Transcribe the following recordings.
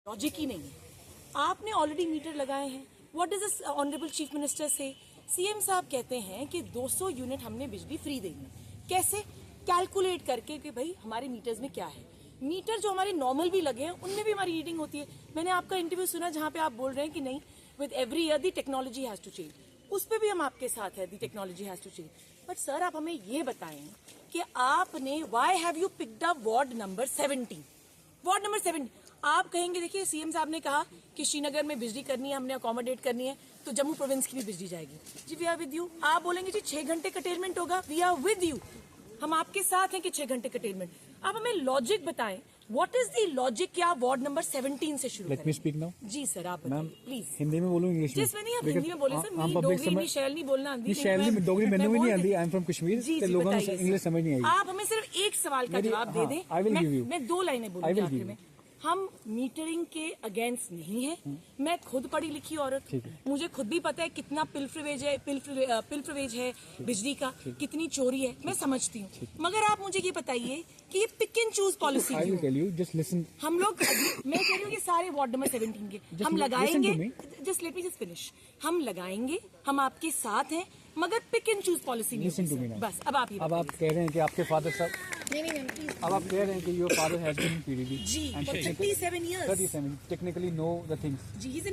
Logic ही नहीं है। आपने ऑलरेडी मीटर लगाए हैं। What does this honourable chief minister से? सीएम साहब कहते हैं कि 200 यूनिट हमने बिजली फ्री देनी। कैसे? कैलकुलेट करके कि भाई हमारे मीटर्स में क्या है। मीटर जो हमारे नॉर्मल भी लगे हैं उनमें भी हमारी रीडिंग होती है। मैंने आपका इंटरव्यू सुना जहां पे आप बोल रहे हैं कि नहीं, with every year the technology has to change. उस पर भी हम आपके साथ है, the technology has to change. But sir आप हमें ये बताएं कि आपने why have you picked up ward number 17? Ward number 7 आप कहेंगे देखिए सीएम साहब ने कहा कि श्रीनगर में बिजली करनी है, हमने अकोमोडेट करनी है, तो जम्मू प्रोविंस की भी बिजली जाएगी। जी वी आर विद यू। आप बोलेंगे जी 6 घंटे कटेलमेंट होगा, वी आर विद यू, हम आपके साथ हैं कि 6 घंटे कटेलमेंट। आप हमें लॉजिक बताएं, व्हाट इज द लॉजिक कि आप वार्ड नंबर 17 से शुरू लेट मी स्पीक नाउ। जी सर आप बताइए प्लीज। हिंदी में बोलूं इंग्लिश में? जिसमें नहीं आप हिंदी में बोले सर, मैं डोगरी में शैल नहीं बोलना आंधी। शैल नहीं, डोगरी मैंने भी नहीं आंधी। आई एम फ्रॉम कश्मीर, तो लोगों को इंग्लिश समझ नहीं आई। आप हमें सिर्फ एक सवाल का जवाब दे दें। I will give you. मैं 2 लाइनें बोलूंगी आखिर में। हम मीटरिंग के अगेंस्ट नहीं है। मैं खुद पढ़ी लिखी औरत, मुझे खुद भी पता है कितना पिल्फरेज है बिजली का, कितनी चोरी है, मैं समझती हूँ। मगर आप मुझे ये बताइए कि ये पिक एंड चूज पॉलिसी हम लोग, मैं कह रही हूँ कि सारे वार्ड नंबर 17 के हम लगाएंगे, just let me just finish, हम लगाएंगे, हम आपके साथ हैं, मगर पिक एंड चूज पॉलिसी नहीं। बस अब आप कह रहे हैं कि आपके फादर साहब, अब आप कह रहे हैं कि your father has been in PDD जी for 37 years. 37 technically know the things. जी he was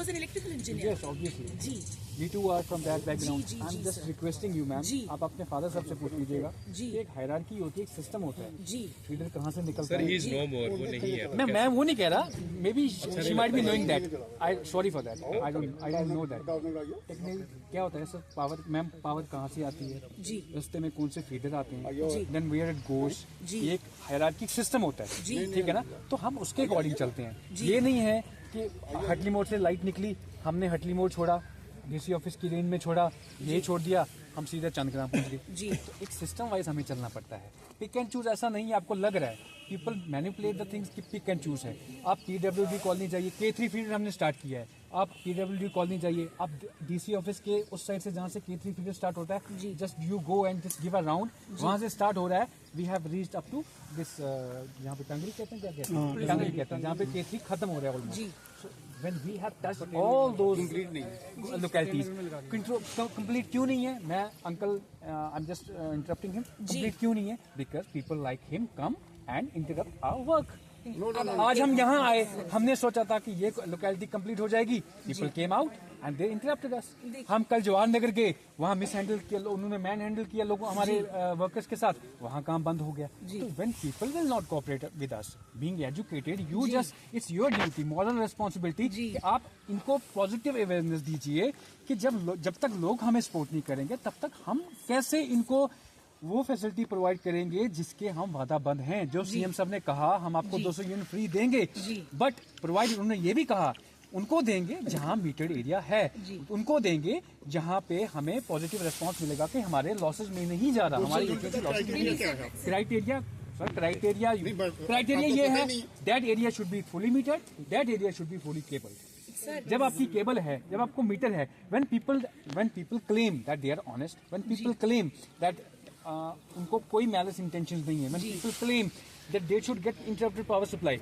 an electrical engineer. Yes obviously जी we too are from that background. I am just sir. Requesting you ma'am, आप अपने father साहब से पूछ लीजिएगा जी। एक हायरार्की होती है, एक सिस्टम होता है जी। फीडर कहाँ से निकलता सर है। ही इज नो मोर, वो नहीं है। मैं वो नहीं कह रहा, may be she might be knowing that, I sorry for that, I don't know that. Technically क्या होता है सर, पावर मैम, पावर कहाँ से आती है जी, रास्ते में कौन से फीडर आते हैं, जी, देन वेयर इट गोस, एक हायरार्की सिस्टम होता है, ठीक है ना, तो हम उसके अकॉर्डिंग चलते हैं। ये नहीं है कि हटली मोड़ से लाइट निकली, हमने हटली मोड़ छोड़ा, डीसी ऑफिस की रेंज में छोड़ा, ये छोड़ दिया, हम सीधा चंदग्राम पहुंच गए। जी तो एक सिस्टम वाइज हमें चलना पड़ता है। पिक एंड चूज ऐसा नहीं है, आपको लग रहा है पीपल मैनिपुलेट द थिंग्स कि पिक एंड चूज है। आप पीडब्ल्यूडी कॉलोनी जाइए, K3 फीडर हमने स्टार्ट किया है, आप पीडब्ल्यूडी कॉलोनी जाइए, आप डीसी ऑफिस के उस साइड से जहाँ से K3 फीडर स्टार्ट होता है, just you go and just give a round, वहां से स्टार्ट हो रहा है। We have reached up to this, यहाँ पे टंगरी कहते हैं, क्या कहते हैं, टंगरी कहते हैं, जहाँ पे K3 खत्म हो रहा है almost. So when we have touched all those localities, complete क्यों नहीं है? मैं uncle, I'm just interrupting him. Complete क्यों नहीं है? Because people like him come and interrupt our work. आज हम यहाँ आए, हमने सोचा था कि ये लोकेलिटी कंप्लीट हो जाएगी, people came out and they interrupted us. हम कल जवाहर नगर गए, वहाँ मिस हैंडल किया, उन्होंने मैन हैंडल किया लोगों, हमारे वर्कर्स के साथ, वहाँ काम बंद हो गया। तो when people will not cooperate with us, being educated, you just, it's your duty, moral responsibility कि आप इनको पॉजिटिव अवेयरनेस दीजिए कि जब तक लोग हमें सपोर्ट नहीं करेंगे तब तक हम कैसे इनको वो फैसिलिटी प्रोवाइड करेंगे जिसके हम वादाबंद हैं। जो सीएम साहब ने कहा हम आपको 200 यूनिट फ्री देंगे, बट प्रोवाइड उन्होंने ये भी कहा उनको देंगे जहां मीटर्ड एरिया है, उनको देंगे जहां पे हमें पॉजिटिव रिस्पांस मिलेगा कि हमारे लॉसेज में नहीं जा रहा, हमारे क्राइटेरिया सर, क्राइटेरिया ये है, that area should be fully metered, that area should be fully cable. जब आपकी केबल है, जब आपको मीटर है, when people claim that they are honest, when people claim that उनको कोई malice intentions नहीं है, when people claim that they should get interrupted power supply,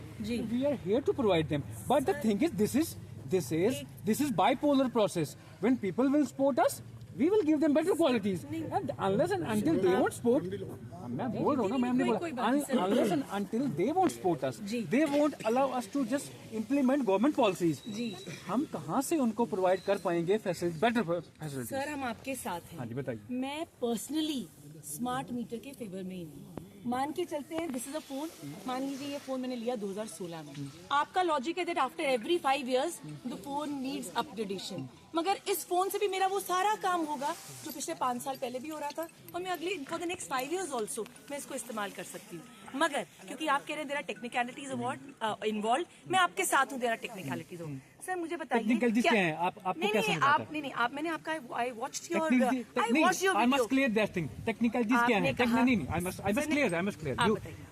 we are here to provide them. But the thing is, this is bipolar process. When people will support us, we will give them better qualities. And unless and until they won't support, मैं बोल रहा हूँ ना, ma'am ने बोला, unless and until they won't support us, they won't allow us to just implement government policies. हम कहाँ से उनको प्रोवाइड कर पाएंगे बेटर फैसिलिटी? सर हम आपके साथ हैं। हाँ जी बताइए। मैं पर्सनली स्मार्ट मीटर के फेवर में ही नहीं। मान के चलते हैं, दिस इज अ फोन, मान लीजिए ये फोन मैंने लिया 2016 में, आपका लॉजिक है that after every 5 years the phone needs upgradation, मगर इस फोन से भी मेरा वो सारा काम होगा जो पिछले 5 साल पहले भी हो रहा था, और मैं अगले for the next 5 years also मैं इसको इस्तेमाल कर सकती हूँ। मगर क्योंकि आप कह रहे हैं देयर आर टेक्निकलिटीज इन्वॉल्व, मैं आपके साथ हूँ, देयर आर टेक्निकलिटीज। सर मुझे बताइए क्या है, आपको कैसा लगता है? नहीं, आप मैंने आपका I watched your I must clear that thing. Technicalities क्या है? नहीं, I must clear.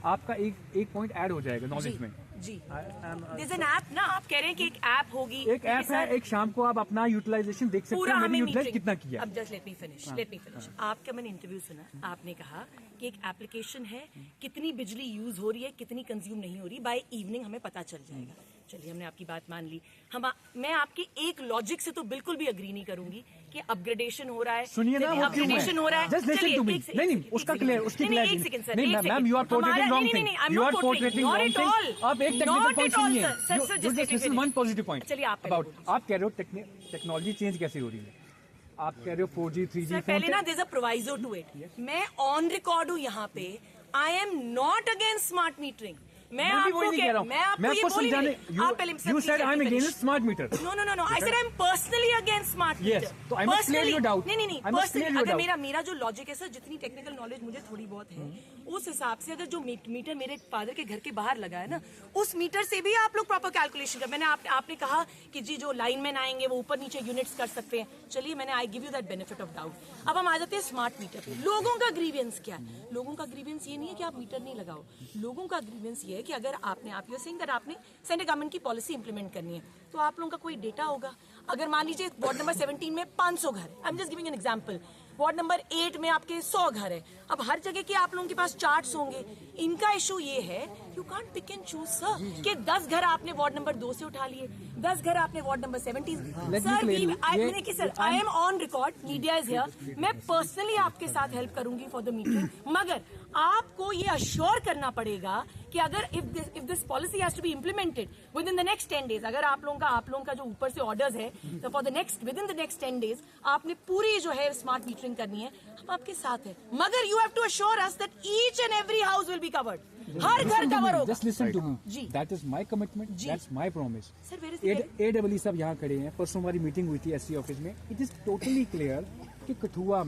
आपका एक पॉइंट ऐड हो जाएगा नॉलेज में। जी दिस एन ऐप ना, आप कह रहे हैं कि एक ऐप होगी, एक ऐप है, एक शाम को आप अपना यूटिलाइजेशन देख सकते हैं, मैंने यूटिलाइज कितना किया। अब जस्ट लेट मी फिनिश। आपका मैंने इंटरव्यू सुना, आपने कहा कि एक एप्लीकेशन है, कितनी बिजली यूज हो रही है, कितनी कंज्यूम नहीं हो रही, बाय इवनिंग हमें पता चल जाएगा। चलिए हमने आपकी बात मान ली। मैं आपकी एक लॉजिक से तो बिल्कुल भी अग्री नहीं करूंगी कि अपग्रेडेशन हो रहा है। सुनिए ना, वो क्यों है? अपग्रेडेशन हो रहा है। Just listen to me. नहीं, उसका क्लियर, उसकी क्लियर। एक सेकंड सर, नहीं ma'am, you are portraying wrong thing. You are portraying wrong thing. आप एक टेक्निकल पॉइंट सुनिए। This is one positive point. चलिए आप आप कह रहे हो टेक्नोलॉजी चेंज कैसे हो रही है? आप कह रहे हो 4G 3G सर पहले ना there is a proviso to it. मैं ऑन रिकॉर्ड हूँ यहाँ पे, I am not against smart metering. मैं आपको ये बोली नहीं। आप पहले You said I'm against smart meter. No. I said I'm personally against smart meter. Yes. So I must clear your doubt. नहीं। I must clear your अगर doubt. मेरा जो लॉजिक है सर, जितनी टेक्निकल नॉलेज मुझे थोड़ी बहुत है, उस हिसाब से अगर जो मीटर मेरे फादर के घर के बाहर लगा है ना, उस मीटर से भी आप लोग प्रॉपर कैलकुलेशन कर। मैंने आपने कहा कि जी जो लाइनमैन आएंगे वो ऊपर नीचे यूनिट्स कर सकते हैं। चलिए मैंने I give you that benefit of doubt. अब हम आ जाते हैं स्मार्ट मीटर पे। लोगों का ग्रीवियंस क्या है? लोगों का ग्रीवियंस ये नहीं है कि आप मीटर नहीं लगाओ। लोगों का ग्रीवियंस ये है कि अगर आपने यू सेइंग दैट आपने सेंट्रल गवर्नमेंट की पॉलिसी इंप्लीमेंट करनी है, तो आप लोगों का कोई डेटा होगा। अगर मान लीजिए वार्ड नंबर 17 में 500 घर है, आई am just giving an example, ward number 8 में आपके 100 घर है, अब हर जगह के आप लोगों के पास चार्ट्स होंगे। इनका इशू ये है, you can't pick and choose sir, कि 10 घर आपने वार्ड नंबर 2 से उठा लिए, 10 घर आपने ward number 17। Sir I M on record, media is here, मैं पर्सनली आपके साथ हेल्प करूंगी फॉर द मीटिंग, मगर आपको ये अश्योर करना पड़ेगा कि अगर if this policy has to be implemented within the next 10 days, अगर आप लोगों का जो ऊपर से ऑर्डर्स है, तो for the next with in the next 10 days आपने पूरी जो है स्मार्ट मीटरिंग करनी है, हम आपके साथ हैं, मगर you have to assure us that each and every house will be covered. हर घर कवर होगा। Just listen to me. Ji. That is my commitment. That's my promise. Sir, where is the AWE सब यहाँ खड़े हैं। परसों हमारी meeting हुई थी SC ऑफिस में। It is totally clear कि कठुआ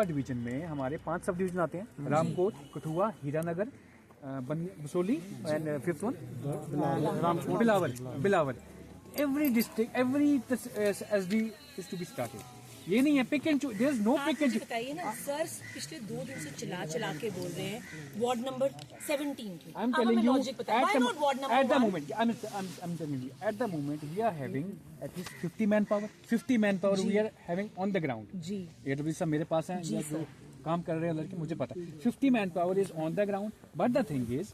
डिवीजन में हमारे 5 सब डिवीजन आते हैं, Ramkot, Kathua, Hiranagar, Basoli and 5th one Billawar. Every district, every SD is to be started. ये नहीं है pick and choose, there is no pick and choose. बताइए ना सर, पिछले 2 दिन से चिल्ला के बोल रहे हैं वार्ड नंबर 17 की। I'm telling you, at the moment, I'm telling you, at the moment we are having at least 50 manpower we are having on the ground. Ji. AWE सब मेरे पास हैं, या जो काम कर रहे हैं लड़के, मुझे पता है 50 manpower is on the ground. But the thing is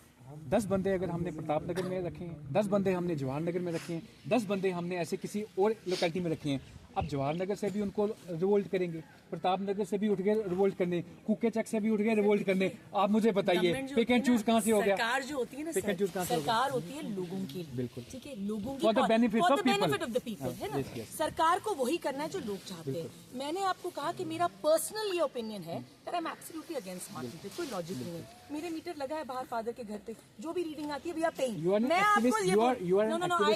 10 बंदे अगर हमने प्रताप नगर में रखे हैं, 10 बंदे हमने जवाहर नगर में रखे हैं, 10 बंदे हमने ऐसे किसी और लोकेलिटी में रखे हैं। अब जवाहर नगर से भी उनको रिवोल्ट करेंगे, प्रताप नगर से भी उठ गए रिवोल्ट करने, कुके चक से भी उठ गए रिवोल्ट करने। आप मुझे बताइए पिक एंड चूज कहाँ से हो गया? सरकार जो होती है ना, पिक एंड चूज कहाँ से सरकार होती है लोगों की, बिल्कुल, ठीक है, लोगों की for the benefit of the people, है ना। सरकार को वही करना है जो लोग चाहते हैं। मैंने आपको कहा कि मेरा पर्सनल ये ओपिनियन है that I am absolutely against smart meter. कोई लॉजिक नहीं है। मेरे मीटर लगा है बाहर फादर के घर पे, जो भी रीडिंग आती है वी आर पेइंग। मैं आपको ये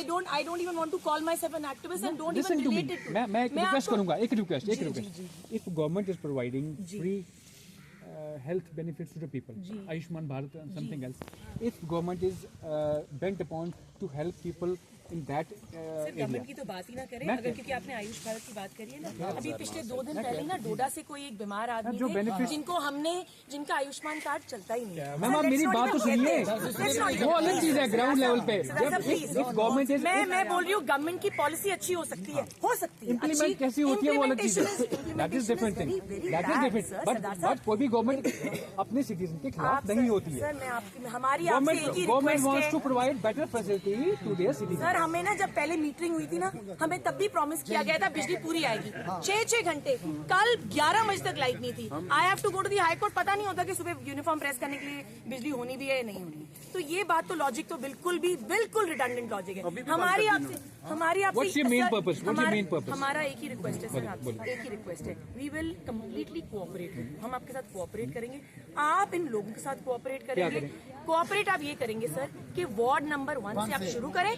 no I don't even want to call myself an activist and don't even relate it to. मैं एक रिक्वेस्ट करूंगा, एक request if government is providing free health benefits to the people, Ayushman Bharat and something else, if government is bent upon to help people in that government की तो बात ही ना करें, अगर क्योंकि आपने आयुष भारत की बात करी है ना, अभी पिछले 2 दिन पहले ना डोडा से कोई एक बीमार आदमी थे, जिनका आयुष्मान कार्ड चलता ही नहीं है। मैम आप मेरी बात तो सुनिए, वो अलग चीज है ग्राउंड लेवल पे। गवर्नमेंट मैं बोल रही हूँ गवर्नमेंट की पॉलिसी अच्छी हो सकती है, इम्प्लीमेंट कैसी होती है वो अलग चीज है, that is different thing, that is different. But कोई भी गवर्नमेंट अपने सिटीजन के खिलाफ नहीं होती है। सर मैं आपकी हमारी government wants to provide better facility to their citizen. Sir हमें ना जब पहले मीटरिंग हुई थी ना, हमें तब भी प्रॉमिस किया गया था बिजली पूरी आएगी, 6 घंटे। कल 11 बजे तक लाइट नहीं थी। I have to go to the high court, पता नहीं होता कि सुबह यूनिफॉर्म प्रेस करने के लिए बिजली होनी भी है या नहीं होनी। तो ये बात तो लॉजिक तो बिल्कुल रिडंडेंट लॉजिक है। हमारी आपसे हमारा एक ही रिक्वेस्ट है सर, आपसे एक ही रिक्वेस्ट है, वी विल कम्प्लीटली कोऑपरेट। हम आपके साथ कोऑपरेट करेंगे, आप इन लोगों के साथ कोऑपरेट करेंगे। कोऑपरेट आप ये करेंगे सर कि वार्ड नंबर 1 से आप शुरू करें,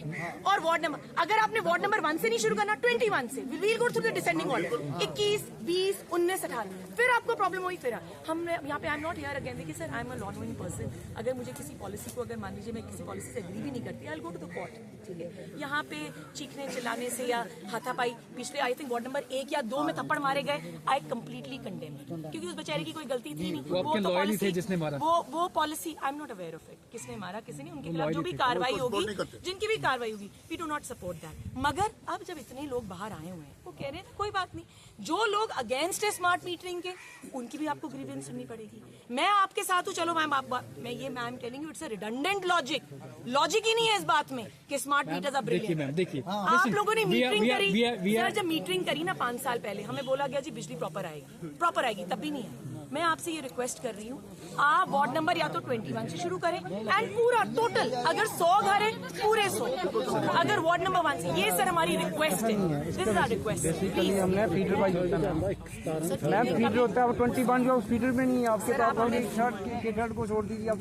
और वार्ड नंबर, अगर आपने वार्ड नंबर 1 से नहीं शुरू करना, 21 से, we will go through the descending order, 21, 20, 19, 18, फिर आपको प्रॉब्लम हुई। फिर हम यहाँ पे I am not here again, देखिए sir I am a law knowing person. अगर मुझे किसी पॉलिसी को, अगर मान लीजिए मैं किसी पॉलिसी से एग्री भी नहीं करती, I will go to the court, ठीक है। यहाँ पे चीखने चिल्लाने से या हाथापाई, पिछले आई थिंक वार्ड नंबर 1 या 2 में थप्पड़ मारे गए, आई कम्प्लीटली कंडेम, क्योंकि उस बेचारे की कोई गलती थी नहीं। वो policy I am not aware of it, किसने मारा किसी ने, उनके खिलाफ जो भी कार्रवाई होगी, जिनकी भी कार्रवाई होगी, we do not support that. मगर अब जब इतने लोग बाहर आए हुए हैं, वो कह रहे हैं कोई बात नहीं, जो लोग अगेंस्ट है स्मार्ट मीटरिंग के उनकी भी आपको ग्रीवेंस सुननी पड़ेगी। मैं आपके साथ हूँ, चलो मैम मैं I telling you it's a redundant logic ही नहीं है इस बात में कि smart meters are brilliant. Ma'am देखिए, आप लोगों ने मीटरिंग करी are- सर, जब मीटरिंग करी ना 5 साल पहले हमें बोला गया जी बिजली प्रॉपर आएगी, तब भी नहीं है। मैं आपसे ये रिक्वेस्ट कर रही हूँ, आप वार्ड नंबर या तो 21 से शुरू करें एंड पूरा टोटल, अगर 100 घर है पूरे 100, अगर वार्ड नंबर 1 से, ये सर हमारी रिक्वेस्ट है, दिस इज आवर रिक्वेस्ट। हमने फीडर वाइज होता है मैम, फीडर होता है 21 जो फीडर में नहीं है आपके, तो आप शर्ट को छोड़ दीजिए आप